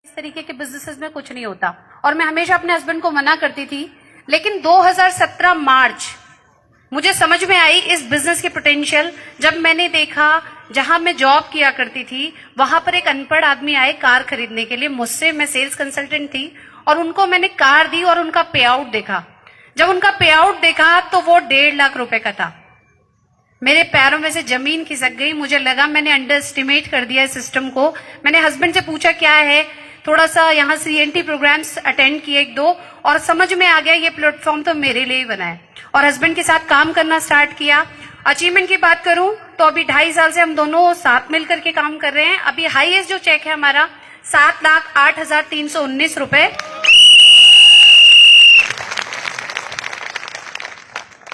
इस तरीके के बिजनेसेस में कुछ नहीं होता और मैं हमेशा अपने हस्बैंड को मना करती थी। लेकिन 2017 मार्च मुझे समझ में आई इस बिजनेस की पोटेंशियल, जब मैंने देखा जहां मैं जॉब किया करती थी वहां पर एक अनपढ़ आदमी आए कार खरीदने के लिए मुझसे। मैं सेल्स कंसल्टेंट थी और उनको मैंने कार दी और उनका पे आउट देखा। जब उनका पे आउट देखा तो वो 1.5 लाख रुपए का था। मेरे पैरों में से जमीन खिसक गई। मुझे लगा मैंने अंडर एस्टिमेट कर दिया इस सिस्टम को। मैंने हस्बैंड से पूछा क्या है, थोड़ा सा यहाँ CNT प्रोग्राम्स अटेंड किए 1-2 और समझ में आ गया ये प्लेटफॉर्म तो मेरे लिए ही बना है और हस्बैंड के साथ काम करना स्टार्ट किया। अचीवमेंट की बात करूं तो अभी 2.5 साल से हम दोनों साथ मिलकर के काम कर रहे हैं। अभी हाईएस्ट जो चेक है हमारा 7,08,319 रुपए।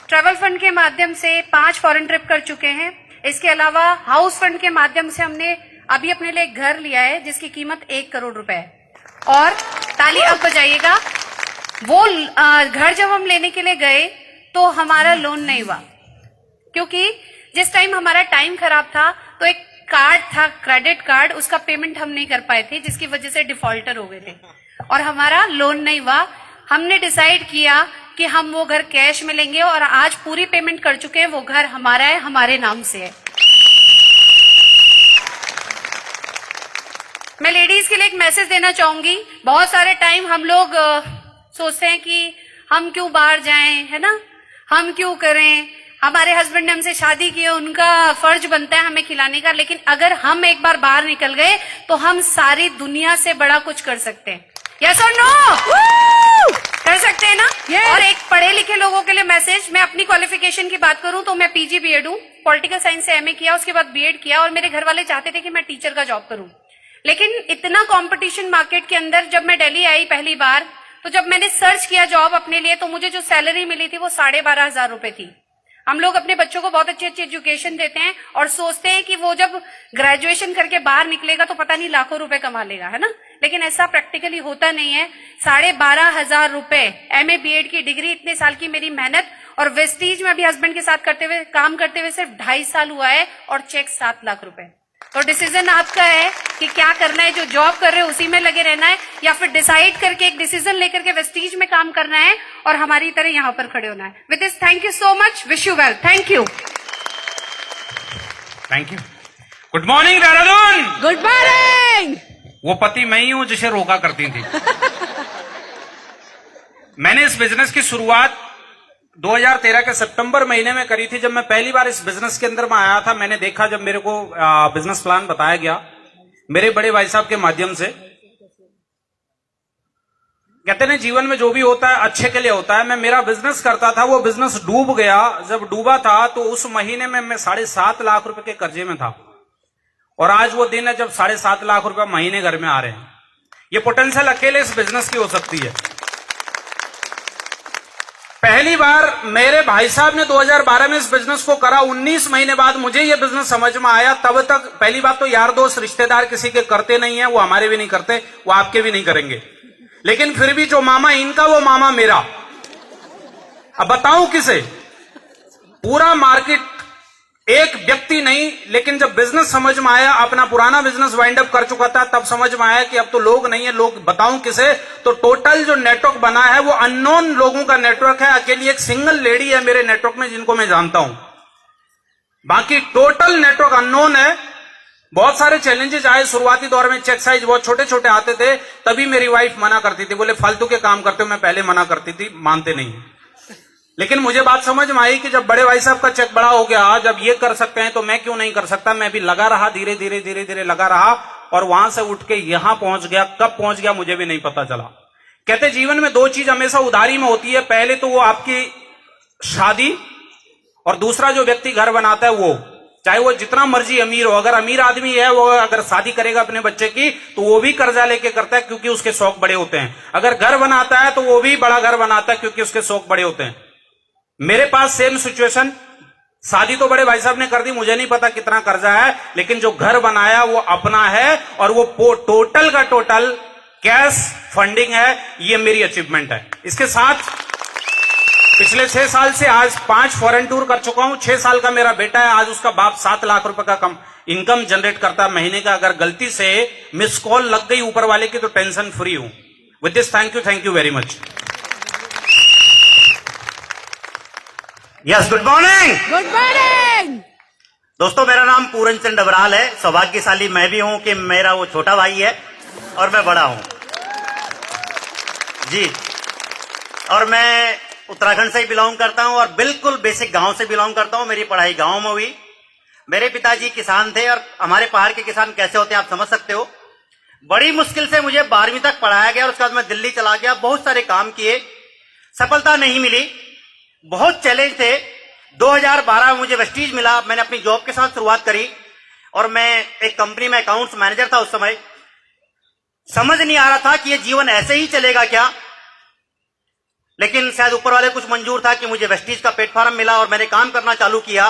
ट्रैवल फंड के माध्यम से 5 फॉरेन ट्रिप कर चुके हैं। इसके अलावा हाउस फंड के माध्यम से हमने अभी अपने लिए एक घर लिया है जिसकी कीमत 1 करोड़ रुपए है। और ताली अब बजाइएगा, वो घर जब हम लेने के लिए गए तो हमारा लोन नहीं हुआ, क्योंकि जिस टाइम हमारा टाइम खराब था तो एक कार्ड था क्रेडिट कार्ड, उसका पेमेंट हम नहीं कर पाए थे जिसकी वजह से डिफॉल्टर हो गए थे और हमारा लोन नहीं हुआ। हमने डिसाइड किया कि हम वो घर कैश में लेंगे और आज पूरी पेमेंट कर चुके हैं। वो घर हमारा है, हमारे नाम से है। मैं लेडीज के लिए एक मैसेज देना चाहूंगी। बहुत सारे टाइम हम लोग सोचते हैं कि हम क्यों बाहर जाएं, है ना, हम क्यों करें, हमारे हस्बैंड ने हमसे शादी की है, उनका फर्ज बनता है हमें खिलाने का। लेकिन अगर हम एक बार बाहर निकल गए तो हम सारी दुनिया से बड़ा कुछ कर सकते हैं। यस और नो? कर सकते हैं ना? yes. और एक पढ़े लिखे लोगों के लिए मैसेज, मैं अपनी क्वालिफिकेशन की बात करूं तो मैं PG BEd हूं, पॉलिटिकल साइंस से MA किया, उसके बाद BEd किया और मेरे घर वाले चाहते थे कि मैं टीचर का जॉब करूं। लेकिन इतना कंपटीशन मार्केट के अंदर, जब मैं दिल्ली आई पहली बार तो जब मैंने सर्च किया जॉब अपने लिए तो मुझे जो सैलरी मिली थी वो 12,500 रुपए थी। हम लोग अपने बच्चों को बहुत अच्छी अच्छी एजुकेशन देते हैं और सोचते हैं कि वो जब ग्रेजुएशन करके बाहर निकलेगा तो पता नहीं लाखों रुपए कमा लेगा, है ना, लेकिन ऐसा प्रैक्टिकली होता नहीं है। 12,500 रुपए, MA BEd की डिग्री, इतने साल की मेरी मेहनत और वेस्टीज में अभी हस्बैंड के साथ काम करते हुए सिर्फ 2.5 साल हुआ है और चेक 7 लाख रुपए। तो डिसीजन आपका है कि क्या करना है। जो जॉब कर रहे हैं उसी में लगे रहना है या फिर डिसाइड करके एक डिसीजन लेकर के वेस्टीज में काम करना है और हमारी तरह यहाँ पर खड़े होना है। With this thank you so much, wish you well, thank you. Thank you. Good morning Dehradun. Good morning. वो पति मैं ही हूं जिसे रोका करती थी। मैंने इस बिजनेस की शुरुआत 2013 के सितंबर महीने में करी थी। जब मैं पहली बार इस बिजनेस के अंदर में आया था, मैंने देखा, जब मेरे को बिजनेस प्लान बताया गया मेरे बड़े भाई साहब के माध्यम से, कहते हैं जीवन में जो भी होता है अच्छे के लिए होता है। मैं मेरा बिजनेस करता था, वो बिजनेस डूब गया। जब डूबा था तो उस महीने में मैं 7.5 लाख रुपए के कर्जे में था और आज वो दिन है जब 7.5 लाख रुपए महीने घर में आ रहे हैं। ये पोटेंशियल अकेले इस बिजनेस की हो सकती है। पहली बार मेरे भाई साहब ने 2012 में इस बिजनेस को करा। 19 महीने बाद मुझे ये बिजनेस समझ में आया। तब तक पहली बात तो यार दोस्त रिश्तेदार किसी के करते नहीं है, वो हमारे भी नहीं करते, वो आपके भी नहीं करेंगे। लेकिन फिर भी जो मामा इनका वो मामा मेरा। अब बताऊं किसे? पूरा मार्केट, एक व्यक्ति नहीं। लेकिन जब बिजनेस समझ में आया, अपना पुराना बिजनेस वाइंड अप कर चुका था, तब समझ में आया कि अब तो लोग नहीं है। लोग बताऊं किसे? तो टोटल जो नेटवर्क बना है वो अननोन लोगों का नेटवर्क है। अकेली एक सिंगल लेडी है मेरे नेटवर्क में जिनको मैं जानता हूं, बाकी टोटल नेटवर्क अननोन है। बहुत सारे चैलेंजेस आए शुरुआती दौर में, चेक साइज बहुत छोटे छोटे आते थे, तभी मेरी वाइफ मना करती थी, बोले फालतू के काम करते हो। मैं पहले मना करती थी, मानते नहीं। लेकिन मुझे बात समझ में आई कि जब बड़े भाई साहब का चेक बड़ा हो गया, जब ये कर सकते हैं तो मैं क्यों नहीं कर सकता। मैं भी लगा रहा, धीरे धीरे धीरे धीरे लगा रहा और वहां से उठ के यहां पहुंच गया। कब पहुंच गया मुझे भी नहीं पता चला। कहते जीवन में 2 चीज हमेशा उधारी में होती है। पहले तो वो आपकी शादी और दूसरा जो व्यक्ति घर बनाता है वो, चाहे वो जितना मर्जी अमीर हो। अगर अमीर आदमी है वो अगर शादी करेगा अपने बच्चे की तो वो भी कर्जा लेके करता है क्योंकि उसके शौक बड़े होते हैं। अगर घर बनाता है तो वो भी बड़ा घर बनाता है क्योंकि उसके शौक बड़े होते हैं। मेरे पास सेम सिचुएशन। शादी तो बड़े भाई साहब ने कर दी, मुझे नहीं पता कितना कर्जा है, लेकिन जो घर बनाया वो अपना है और वो टोटल का टोटल कैश फंडिंग है। ये मेरी अचीवमेंट है। इसके साथ पिछले 6 साल से आज 5 फॉरेन टूर कर चुका हूं। 6 साल का मेरा बेटा है, आज उसका बाप 7 लाख रुपए का कम इनकम जनरेट करता है महीने का। अगर गलती से मिस कॉल लग गई ऊपर वाले की तो टेंशन फ्री हूं। With this thank you very much. Yes, good morning. Good morning. दोस्तों, मेरा नाम पूरन चंद डबराल है। सौभाग्यशाली मैं भी हूं कि मेरा वो छोटा भाई है और मैं बड़ा हूं जी। और मैं उत्तराखंड से ही बिलोंग करता हूं और बिल्कुल बेसिक गांव से बिलोंग करता हूं। मेरी पढ़ाई गांव में हुई। मेरे पिताजी किसान थे और हमारे पहाड़ के किसान कैसे होते हैं आप समझ सकते हो। बड़ी मुश्किल से मुझे 12वीं तक पढ़ाया गया और उसके बाद मैं दिल्ली चला गया। बहुत सारे काम किए, सफलता नहीं मिली, बहुत चैलेंज थे। 2012 में मुझे वेस्टीज मिला। मैंने अपनी जॉब के साथ शुरुआत करी और मैं एक कंपनी में अकाउंट्स मैनेजर था उस समय। समझ नहीं आ रहा था कि ये जीवन ऐसे ही चलेगा क्या, लेकिन शायद ऊपर वाले कुछ मंजूर था कि मुझे वेस्टीज का प्लेटफॉर्म मिला और मैंने काम करना चालू किया।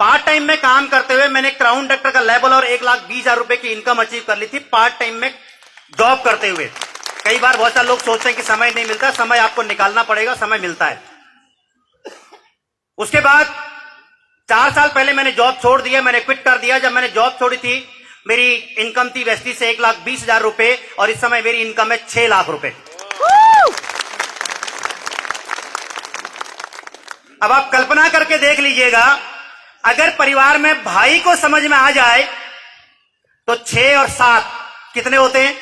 पार्ट टाइम में काम करते हुए मैंने क्राउन डॉक्टर का लेवल और 1,20,000 रुपए की इनकम अचीव कर ली थी पार्ट टाइम में जॉब करते हुए। कई बार बहुत सारे लोग सोचते हैं कि समय नहीं मिलता, समय आपको निकालना पड़ेगा, समय मिलता है। उसके बाद 4 साल पहले मैंने जॉब छोड़ दिया, मैंने क्विट कर दिया। जब मैंने जॉब छोड़ी थी मेरी इनकम थी वेस्टीज से 1,20,000 रुपए और इस समय मेरी इनकम है 6 लाख रुपए। अब आप कल्पना करके देख लीजिएगा, अगर परिवार में भाई को समझ में आ जाए तो 6 और 7 कितने होते हैं?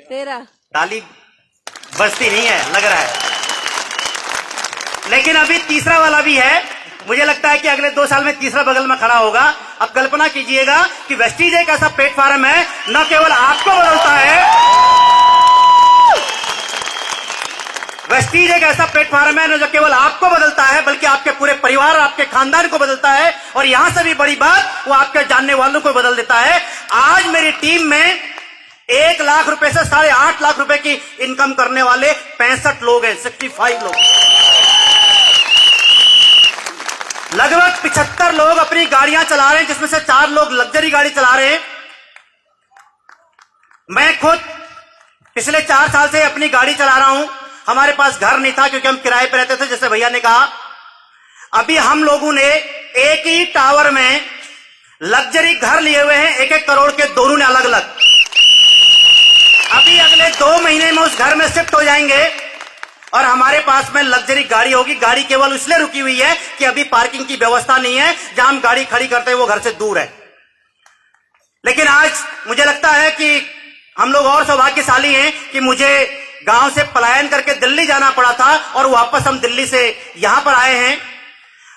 13। ताली बजती नहीं है लग रहा है, लेकिन अभी तीसरा वाला भी है। मुझे लगता है कि अगले 2 साल में तीसरा बगल में खड़ा होगा। अब कल्पना कीजिएगा कि वेस्टीज एक ऐसा प्लेटफॉर्म है न केवल आपको बदलता है, वेस्टीज एक ऐसा प्लेटफॉर्म है न जो केवल आपको बदलता है बल्कि आपके पूरे परिवार और आपके खानदान को बदलता है। और यहां से भी बड़ी बात, वो आपके जानने वालों को बदल देता है। आज मेरी टीम में 1 लाख रुपए से 8.5 लाख रुपए की इनकम करने वाले 65 लोग हैं, 65 लोग। लगभग 75 लोग अपनी गाड़ियां चला रहे हैं, जिसमें से 4 लोग लग्जरी गाड़ी चला रहे हैं। मैं खुद पिछले 4 साल से अपनी गाड़ी चला रहा हूं। हमारे पास घर नहीं था क्योंकि हम किराए पे रहते थे, जैसे भैया ने कहा। अभी हम लोगों ने एक ही टावर में लग्जरी घर लिए हुए हैं, 1-1 करोड़ के, दोनों ने अलग अलग। अभी अगले 2 महीने में उस घर में शिफ्ट हो जाएंगे और हमारे पास में लग्जरी गाड़ी होगी। गाड़ी केवल इसलिए रुकी हुई है कि अभी पार्किंग की व्यवस्था नहीं है, जहां हम गाड़ी खड़ी करते हैं वो घर से दूर है। लेकिन आज मुझे लगता है कि हम लोग और सौभाग्यशाली हैं कि मुझे गांव से पलायन करके दिल्ली जाना पड़ा था और वापस हम दिल्ली से यहां पर आए हैं।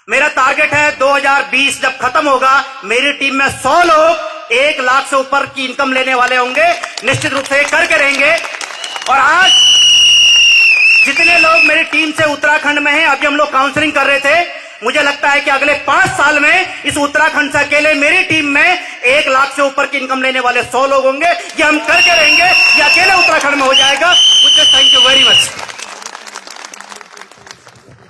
मेरा टारगेट है 2020 जब खत्म होगा मेरी टीम में 100 लोग 1 लाख से ऊपर की इनकम लेने वाले होंगे। निश्चित रूप से करके रहेंगे। और आज जितने लोग मेरी टीम से उत्तराखंड में हैं, अभी हम लोग काउंसलिंग कर रहे थे, मुझे लगता है कि अगले 5 साल में इस उत्तराखंड से अकेले मेरी टीम में 1 लाख से ऊपर की इनकम लेने वाले 100 लोग होंगे। ये हम करके रहेंगे, ये अकेले उत्तराखंड में हो जाएगा। मुझे थैंक यू वेरी मच।